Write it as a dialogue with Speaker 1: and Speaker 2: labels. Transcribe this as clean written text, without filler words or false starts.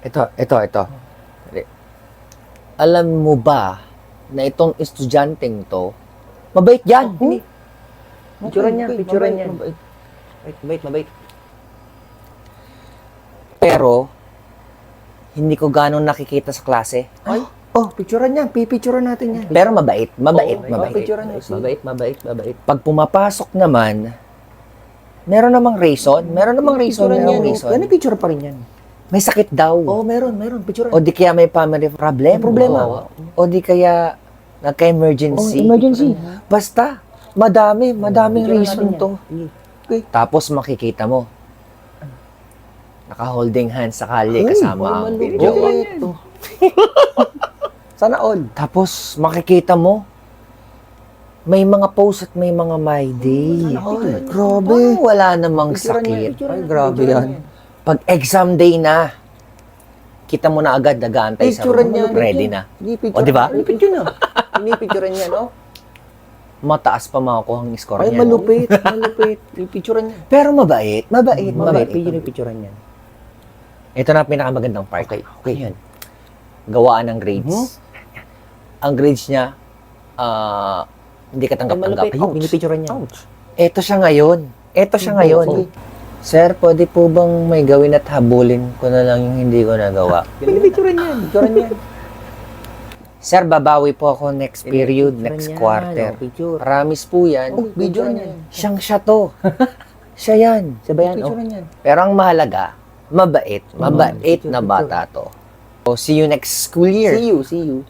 Speaker 1: Ito. Alam mo ba na itong estudyanteng to, mabait yan.
Speaker 2: Picturean niya. Mabait.
Speaker 1: Pero, hindi ko ganong nakikita sa klase.
Speaker 2: Ay, picturean niya. Pipicturean natin yan.
Speaker 1: Pero mabait.
Speaker 2: Picturean niya.
Speaker 1: Mabait. Pag pumapasok naman, meron namang reason.
Speaker 2: Yan, picture pa rin yan.
Speaker 1: May sakit daw.
Speaker 2: Meron. Picturean.
Speaker 1: O di kaya may family problem.
Speaker 2: problema.
Speaker 1: O di kaya nagka-emergency.
Speaker 2: Emergency.
Speaker 1: Basta, madaming
Speaker 2: Picturean
Speaker 1: reason
Speaker 2: natin yan.
Speaker 1: to. Tapos makikita mo, naka-holding hands sa kalye kasama ang video.
Speaker 2: Sana all.
Speaker 1: Tapos makikita mo, may mga post at may mga my day.
Speaker 2: Grabe.
Speaker 1: Parang wala namang sakit.
Speaker 2: Ay, grabe yan.
Speaker 1: Pag exam day na, kita mo na agad nag-aantay sa
Speaker 2: Picturean
Speaker 1: room.
Speaker 2: niya.
Speaker 1: Ready na.
Speaker 2: O,
Speaker 1: di ba?
Speaker 2: Pinipicturean niya, no?
Speaker 1: Mataas pa makukuha ang score
Speaker 2: Ay,
Speaker 1: niya.
Speaker 2: malupit. Pipicturean niya.
Speaker 1: Pero mabait.
Speaker 2: Pinipicturean niya.
Speaker 1: Ito na ang pinakamagandang part.
Speaker 2: Okay.
Speaker 1: Yan. Gawaan ng grades. Ang grades niya, hindi ka tanggap-tanggap.
Speaker 2: Ayun, pinipicturean niya.
Speaker 1: Ito siya ngayon. Sir, pwede po bang may gawin at habulin ko na lang yung hindi ko nagawa?
Speaker 2: Pinipicturean niya.
Speaker 1: Sir, babawi po ako next period, next quarter.
Speaker 2: Picture.
Speaker 1: Promise po yan.
Speaker 2: Video niya.
Speaker 1: Siya to. Siya yan.
Speaker 2: Sabayan, niya.
Speaker 1: Pero ang mahalaga, mabait na bata to. So, see you next school year.
Speaker 2: See you.